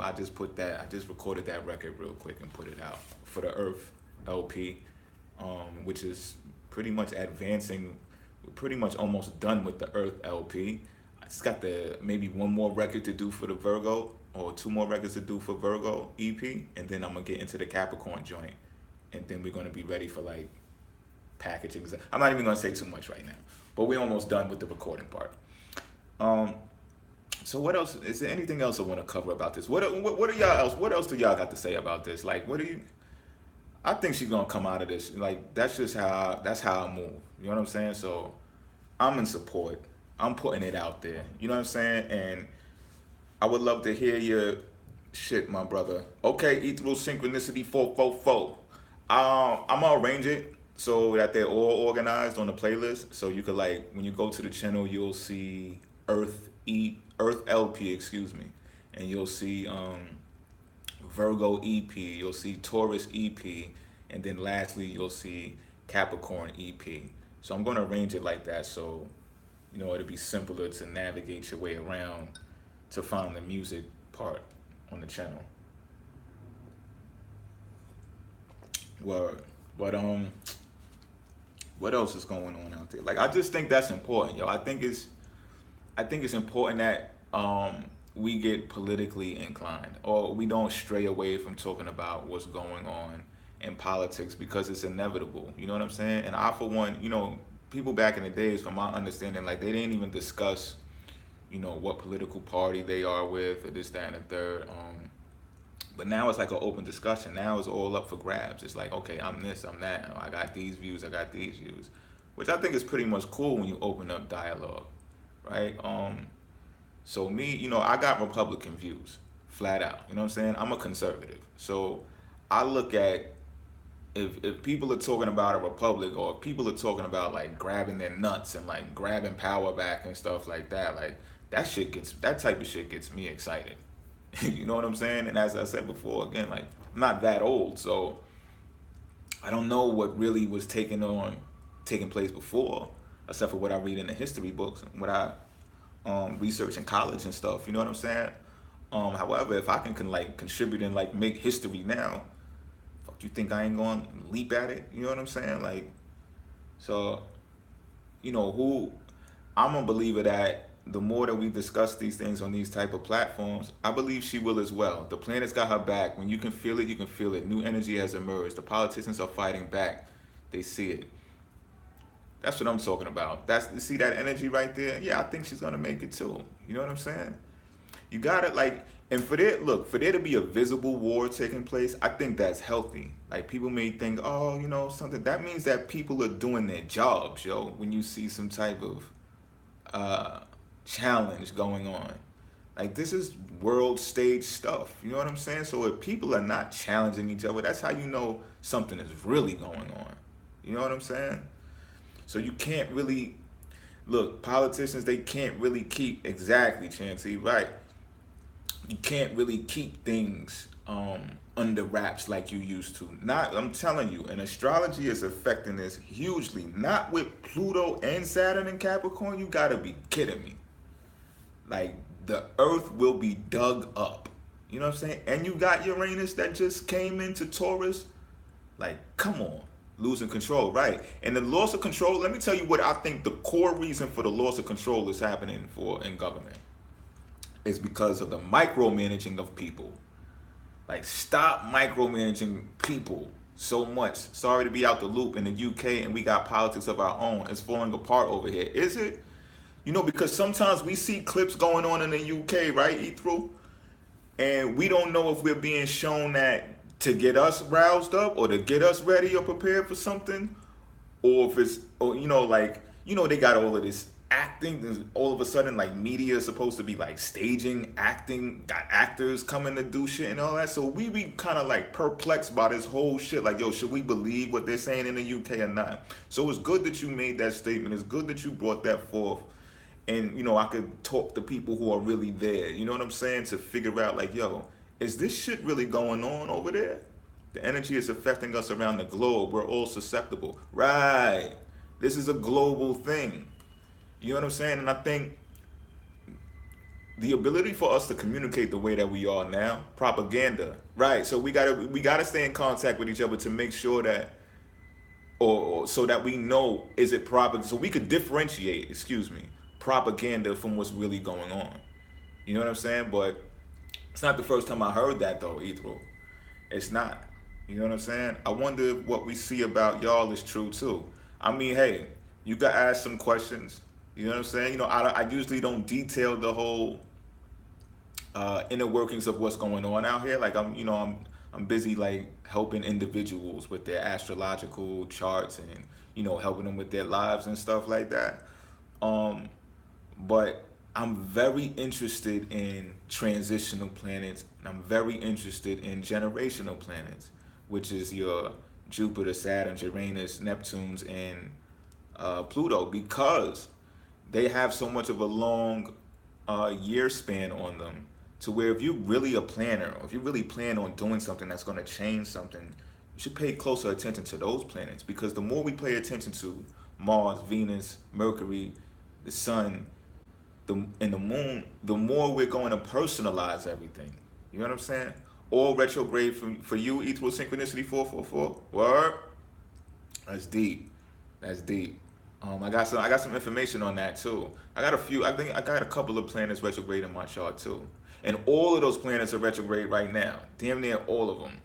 I just recorded that record real quick and put it out for the Earth LP, which is pretty much advancing. We're pretty much almost done with the Earth LP. I just got maybe one more record to do for the Virgo, or two more records to do for Virgo EP, and then I'm gonna get into the Capricorn joint, and then we're gonna be ready for like packaging. I'm not even gonna say too much right now, but we're almost done with the recording part. Um, so what else? Is there anything else I want to cover about this? What are y'all else? What else do y'all got to say about this? Like, what do you? I think she's gonna come out of this. Like, that's how I move. You know what I'm saying? So I'm in support. I'm putting it out there. You know what I'm saying? And I would love to hear your shit, my brother. Okay, Ethereal Synchronicity 444. I'm gonna arrange it so that they're all organized on the playlist. So you could, like, when you go to the channel, you'll see Earth LP, excuse me, and you'll see Virgo EP. You'll see Taurus EP, and then lastly you'll see Capricorn EP. So I'm gonna arrange it like that, so it'll be simpler to navigate your way around to find the music part on the channel. Word. But what else is going on out there? Like, I just think that's important, yo. I think it's important that we get politically inclined, or we don't stray away from talking about what's going on in politics, because it's inevitable. You know what I'm saying? And I, for one, people back in the days, from my understanding, like, they didn't even discuss, what political party they are with, or this, that, and the third. But now it's like an open discussion. Now it's all up for grabs. It's like, okay, I'm this, I'm that. I got these views, I got these views, which I think is pretty much cool when you open up dialogue, right? So me, I got Republican views, flat out. You know what I'm saying? I'm a conservative. So I look at, if people are talking about a republic, or if people are talking about, like, grabbing their nuts and, like, grabbing power back and stuff like that, like, that type of shit gets me excited. You know what I'm saying? And as I said before, again, like, I'm not that old, so I don't know what really was taking place before, except for what I read in the history books and what I research in college and stuff. You know what I'm saying? However, if I can like contribute and, like, make history now, fuck, you think I ain't gonna leap at it? You know what I'm saying? Like, so, I'm a believer that the more that we discuss these things on these type of platforms, I believe she will as well. The planet's got her back. When you can feel it, you can feel it. New energy has emerged. The politicians are fighting back. They see it. That's what I'm talking about. See that energy right there? Yeah, I think she's gonna make it too. You know what I'm saying? You gotta, like, and for there to be a visible war taking place, I think that's healthy. Like, people may think, oh, something. That means that people are doing their jobs, yo. When you see some type of challenge going on, like, this is world stage stuff. You know what I'm saying? So if people are not challenging each other, that's how you know something is really going on. You know what I'm saying? So you can't really look, politicians, they can't really keep, exactly, Chancey, right? You can't really keep things under wraps like you used to. I'm telling you, and astrology is affecting this hugely. Not with Pluto and Saturn in Capricorn. You gotta be kidding me. Like, the earth will be dug up. You know what I'm saying? And you got Uranus that just came into Taurus. Like, come on. Losing control, right? And the loss of control, let me tell you what I think the core reason for the loss of control is happening in government. Is because of the micromanaging of people. Like, stop micromanaging people so much. Sorry to be out the loop in the UK, and we got politics of our own. It's falling apart over here. Is it? Because sometimes we see clips going on in the UK, right, Ethro? And we don't know if we're being shown that to get us roused up, or to get us ready or prepared for something, or if it's, or they got all of this acting, and all of a sudden, like, media is supposed to be, like, staging, acting, got actors coming to do shit and all that. So we be kind of, like, perplexed by this whole shit. Like, yo, should we believe what they're saying in the UK or not? So it's good that you made that statement. It's good that you brought that forth. And, I could talk to people who are really there, you know what I'm saying? To figure out, like, yo, is this shit really going on over there? The energy is affecting us around the globe. We're all susceptible. Right. This is a global thing. You know what I'm saying? And I think the ability for us to communicate the way that we are now, propaganda, right? So we gotta stay in contact with each other to make sure that, or so that we know, is it propaganda? So we could differentiate, propaganda from what's really going on. You know what I'm saying? But it's not the first time I heard that, though, Ethro. It's not. You know what I'm saying? I wonder if what we see about y'all is true too. I mean, hey, you can ask some questions. You know what I'm saying? I usually don't detail the whole inner workings of what's going on out here. Like I'm busy like helping individuals with their astrological charts and helping them with their lives and stuff like that. Um, but I'm very interested in transitional planets, and I'm very interested in generational planets, which is your Jupiter, Saturn, Uranus, Neptune's, and Pluto, because they have so much of a long year span on them. To where if you're really a planner, or if you really plan on doing something that's going to change something, you should pay closer attention to those planets, because the more we pay attention to Mars, Venus, Mercury, the Sun, and the Moon, the more we're going to personalize everything. You know what I'm saying? All retrograde for you, equal synchronicity 444. Word. That's deep. That's deep. I got some information on that too. I got a few. I think I got a couple of planets retrograde in my chart too, and all of those planets are retrograde right now. Damn near all of them.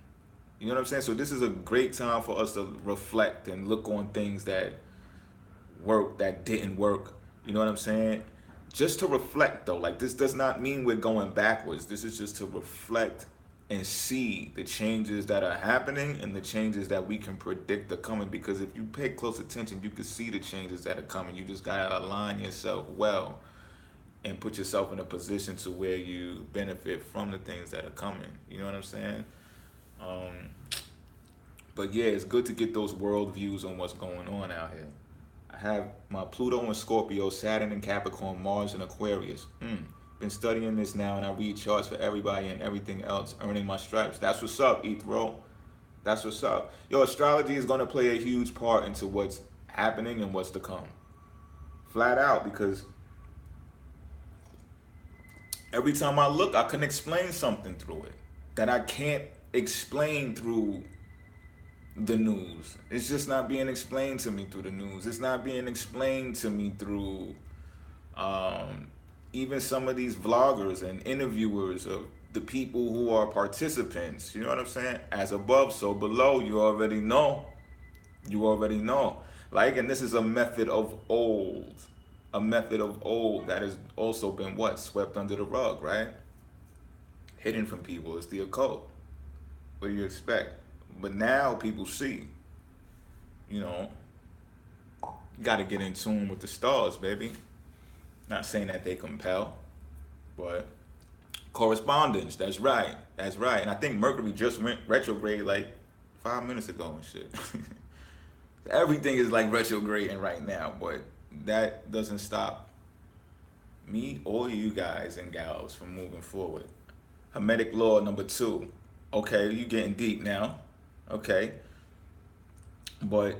You know what I'm saying? So this is a great time for us to reflect and look on things that work, that didn't work. You know what I'm saying? Just to reflect though. Like, this does not mean we're going backwards. This is just to reflect and see the changes that are happening and the changes that we can predict are coming. Because if you pay close attention, you can see the changes that are coming. You just gotta align yourself well and put yourself in a position to where you benefit from the things that are coming. You know what I'm saying? Um, but yeah, it's good to get those world views on what's going on out here. I have my Pluto in Scorpio, Saturn in Capricorn, Mars in Aquarius. Been studying this now, and I read charts for everybody and everything else, earning my stripes. That's what's up, Ethro. That's what's up. Yo, astrology is going to play a huge part into what's happening and what's to come. Flat out, because every time I look, I can explain something through it that I can't explain through the news. It's just not being explained to me through the news. It's not being explained to me through even some of these vloggers and interviewers of the people who are participants. You know what I'm saying? As above, so below. You already know. You already know. Like, and this is a method of old. A method of old that has also been what? Swept under the rug, right? Hidden from people. It's the occult. What do you expect? But now people see, you know, you got to get in tune with the stars, baby. Not saying that they compel, but correspondence. That's right. That's right. And I think Mercury just went retrograde like 5 minutes ago and shit. Everything is like retrograding right now, but that doesn't stop me or you guys and gals from moving forward. Hermetic law number 2. Okay, you getting deep now. Okay. But,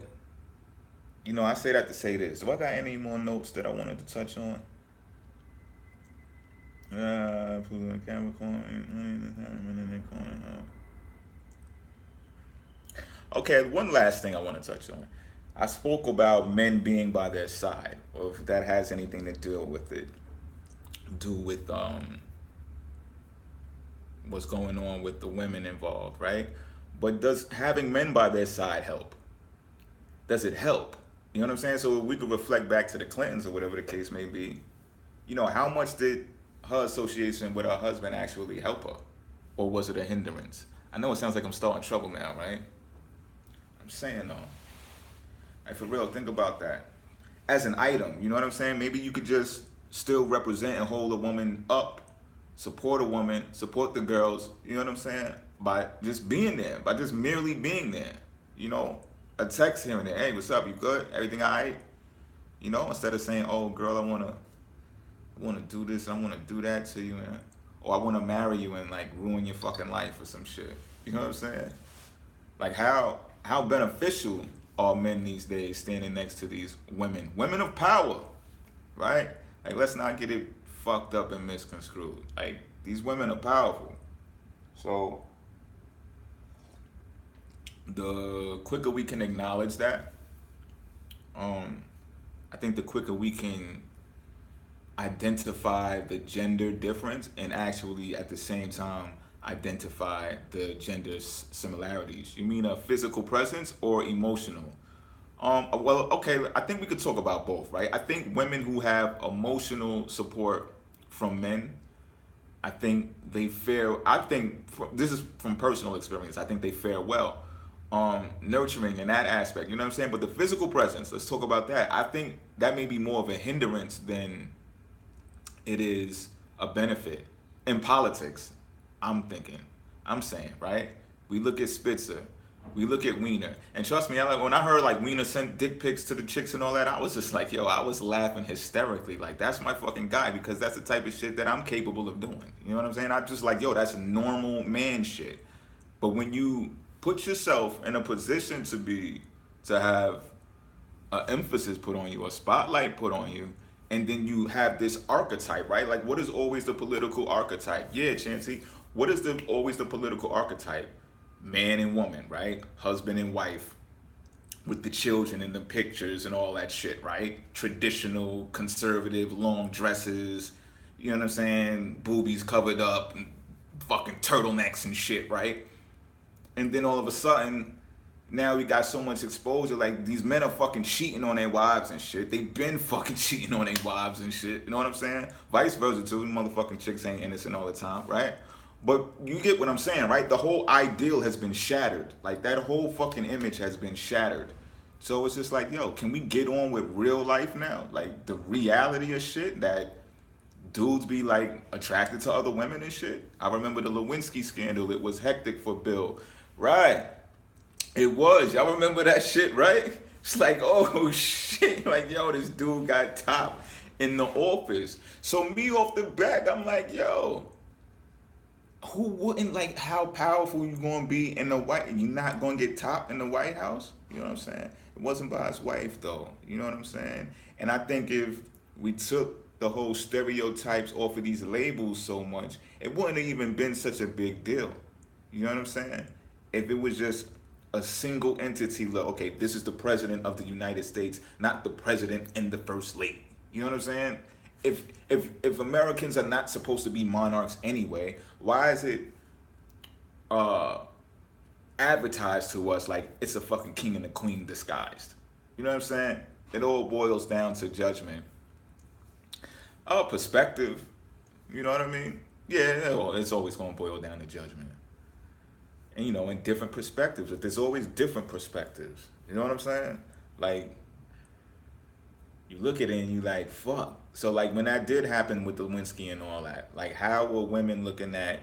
I say that to say this. Do I got any more notes that I wanted to touch on? Okay, one last thing I want to touch on. I spoke about men being by their side, or if that has anything to do with what's going on with the women involved, right? But does having men by their side help? Does it help? You know what I'm saying? So we could reflect back to the Clintons or whatever the case may be. How much did her association with her husband actually help her? Or was it a hindrance? I know it sounds like I'm starting trouble now, right? I'm saying though. Like, for real, think about that. As an item, you know what I'm saying? Maybe you could just still represent and hold a woman up, support a woman, support the girls, you know what I'm saying? By just being there, by just merely being there. A text here and there, hey, what's up, you good? Everything all right? Instead of saying, oh, girl, I wanna do this, I wanna do that to you, man. Or I wanna marry you and like ruin your fucking life or some shit. You know what I'm saying? Like, how beneficial are men these days standing next to these women of power, right? Like, let's not get it fucked up and misconstrued. Like, these women are powerful. So the quicker we can acknowledge that, I think the quicker we can identify the gender difference and actually at the same time identify the gender similarities. You mean a physical presence or emotional? Well, okay, I think we could talk about both, right? I think women who have emotional support from men, I think they fare. This is from personal experience. I think they fare well, nurturing in that aspect. You know what I'm saying? But the physical presence, let's talk about that. I think that may be more of a hindrance than it is a benefit in politics. I'm thinking, I'm saying, right? We look at Spitzer, we look at Wiener, and trust me, when I heard like Wiener sent dick pics to the chicks and all that, I was just like, yo, I was laughing hysterically. Like that's my fucking guy because that's the type of shit that I'm capable of doing. You know what I'm saying? I'm just like, yo, that's normal man shit. But when you put yourself in a position to have an emphasis put on you, a spotlight put on you, and then you have this archetype, right? Like, what is always the political archetype? Yeah, Chancey, what is always the political archetype? Man and woman, right? Husband and wife, with the children and the pictures and all that shit, right? Traditional, conservative, long dresses, you know what I'm saying? Boobies covered up, and fucking turtlenecks and shit, right? And then all of a sudden, now we got so much exposure. Like these men are fucking cheating on their wives and shit. They've been fucking cheating on their wives and shit. You know what I'm saying? Vice versa too. Motherfucking chicks ain't innocent all the time, right? But you get what I'm saying, right? The whole ideal has been shattered. Like that whole fucking image has been shattered. So it's just like, yo, can we get on with real life now? Like the reality of shit that dudes be like attracted to other women and shit. I remember the Lewinsky scandal. It was hectic for Bill. Right. It was. Y'all remember that shit, right? It's like, oh shit. Like, yo, this dude got top in the office. So me off the back, I'm like, yo, who wouldn't like how powerful you gonna be in the White and you're not gonna get top in the White House? You know what I'm saying? It wasn't by his wife though. You know what I'm saying? And I think if we took the whole stereotypes off of these labels so much, it wouldn't have even been such a big deal. You know what I'm saying? If it was just a single entity, like, okay, this is the president of the United States, not the president and the first lady. You know what I'm saying? If Americans are not supposed to be monarchs anyway, why is it advertised to us like it's a fucking king and a queen disguised? You know what I'm saying? It all boils down to judgment. Perspective. You know what I mean? Yeah, well, it's always going to boil down to judgment. And you know, in different perspectives, if there's always different perspectives, you know what I'm saying? Like, you look at it and you like, fuck. So like when that did happen with the Lewinsky and all that, like how were women looking at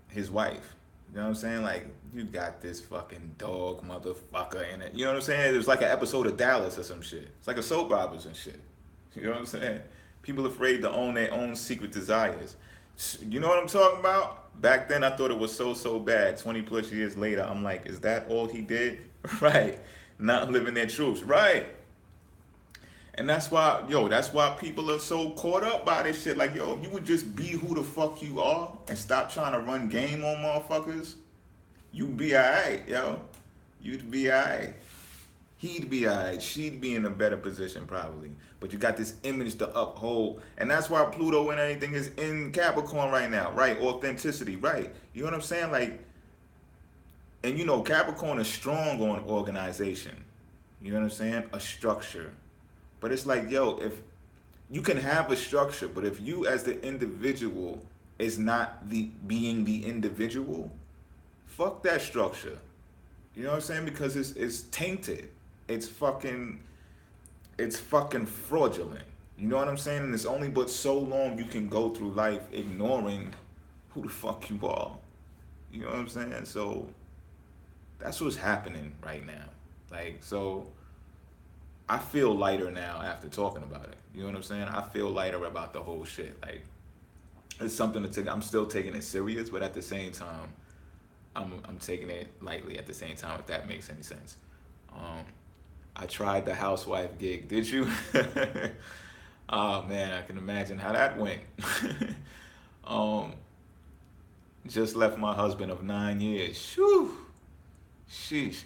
his wife? You know what I'm saying? Like, you got this fucking dog motherfucker in it. You know what I'm saying? It was like an episode of Dallas or some shit. It's like a soap operas and shit. You know what I'm saying? People afraid to own their own secret desires. You know what I'm talking about? Back then I thought it was so bad. 20 plus years later, I'm like, is that all he did? Right. Not living their truths. Right. And that's why people are so caught up by this shit. Like, yo, if you would just be who the fuck you are and stop trying to run game on motherfuckers, you'd be alright, yo. You'd be alright. He'd be alright. She'd be in a better position probably. But you got this image to uphold. And that's why Pluto and everything is in Capricorn right now. Right? Authenticity. Right? You know what I'm saying? Like, and you know, Capricorn is strong on organization. You know what I'm saying? A structure. But it's like, yo, if you can have a structure, but if you as the individual is not being the individual, fuck that structure. You know what I'm saying? Because it's tainted. It's fucking fraudulent. You know what I'm saying? And it's only but so long you can go through life ignoring who the fuck you are. You know what I'm saying? So that's what's happening right now. Like, so I feel lighter now after talking about it. You know what I'm saying? I feel lighter about the whole shit. Like, it's something to take. I'm still taking it serious, but at the same time, I'm taking it lightly at the same time, if that makes any sense. I tried the housewife gig. Did you? Oh man, I can imagine how that went. Just left my husband of 9 years. Shoo. Sheesh.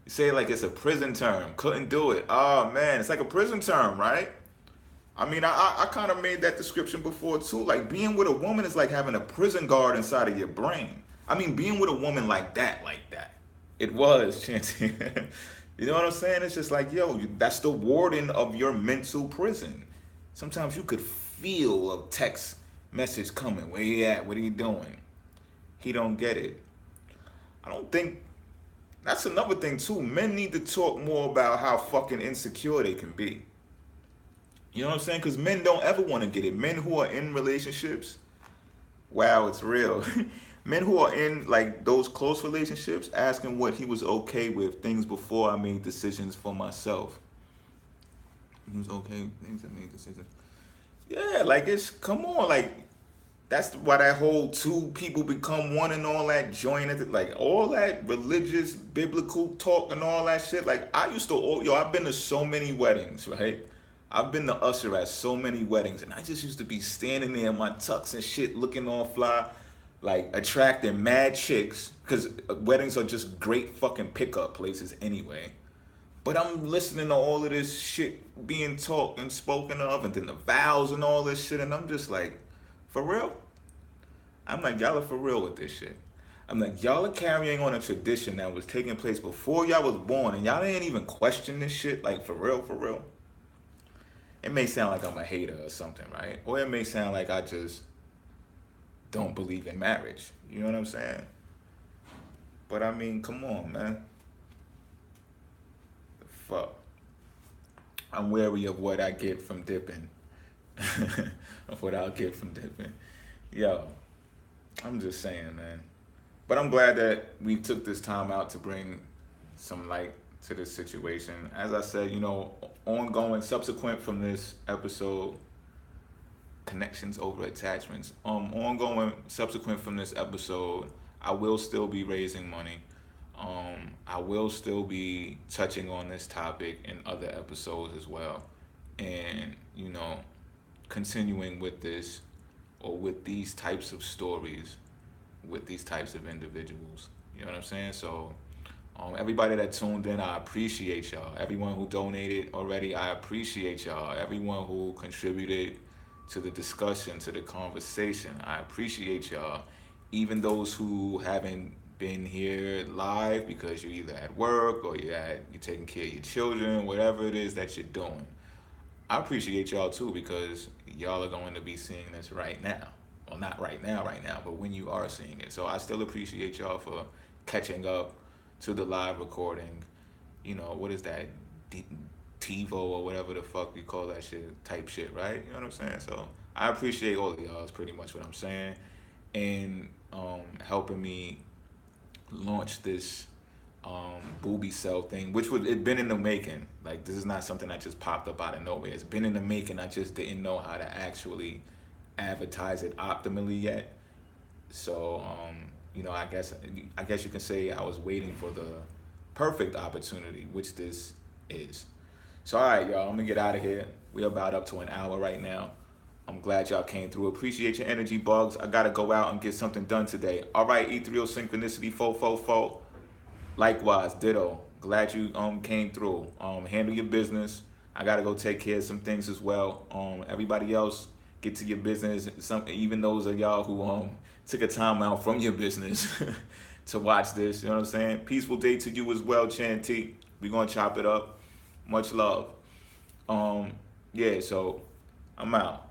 You say it like it's a prison term. Couldn't do it. Oh man, it's like a prison term, right? I mean, I kind of made that description before too. Like, being with a woman is like having a prison guard inside of your brain. I mean, being with a woman like that. It was, Chancy. You know what I'm saying? It's just like, yo, that's the warden of your mental prison. Sometimes you could feel a text message coming. Where you at? What are you doing? He don't get it. I don't think that's another thing too. Men need to talk more about how fucking insecure they can be. You know what I'm saying? Because men don't ever want to get it. Men who are in relationships, wow, it's real. Men who are in like those close relationships asking what he was okay with things before I made decisions for myself. He was okay with things I made decisions. Yeah, like it's come on, like that's why that whole two people become one and all that joint, like all that religious biblical talk and all that shit. Like I used to, yo, I've been to so many weddings, right? I've been the usher at so many weddings, and I just used to be standing there in my tux and shit, looking all fly, like attracting mad chicks, because weddings are just great fucking pickup places anyway. But I'm listening to all of this shit being talked and spoken of, and then the vows and all this shit, and I'm just like, for real? I'm like, y'all are for real with this shit. I'm like, y'all are carrying on a tradition that was taking place before y'all was born, and y'all didn't even question this shit, like for real, for real. It may sound like I'm a hater or something, right? Or it may sound like I just don't believe in marriage. You know what I'm saying? But I mean, come on, man. The fuck. I'm wary of what I get from dipping. Of what I'll get from dipping. Yo, I'm just saying, man. But I'm glad that we took this time out to bring some light to this situation. As I said, you know, ongoing, subsequent from this episode, connections over attachments. Ongoing, subsequent from this episode, I will still be raising money. I will still be touching on this topic in other episodes as well, and you know, continuing with this or with these types of stories, with these types of individuals. You know what I'm saying? So, everybody that tuned in, I appreciate y'all. Everyone who donated already, I appreciate y'all. Everyone who contributed to the discussion, to the conversation, I appreciate y'all. Even those who haven't been here live because you're either at work or you're taking care of your children, whatever it is that you're doing. I appreciate y'all too because y'all are going to be seeing this right now. Well, not right now, but when you are seeing it. So I still appreciate y'all for catching up to the live recording. You know, what is that? TiVo or whatever the fuck you call that shit, type shit, right? You know what I'm saying? So I appreciate all of y'all, is pretty much what I'm saying. And helping me launch this Boobies Cell thing, which was it been in the making. Like this is not something that just popped up out of nowhere. It's been in the making. I just didn't know how to actually advertise it optimally yet. So you know, I guess you can say I was waiting for the perfect opportunity, which this is. So all right, y'all, I'm gonna get out of here. We're about up to an hour right now. I'm glad y'all came through. Appreciate your energy, bugs. I gotta go out and get something done today. All right, Ethereal Synchronicity 444. Likewise, ditto. Glad you came through. Handle your business. I gotta go take care of some things as well. Everybody else, get to your business. Even those of y'all who took a time out from your business to watch this. You know what I'm saying? Peaceful day to you as well, Chanty. We're gonna chop it up. Much love. Yeah, so I'm out.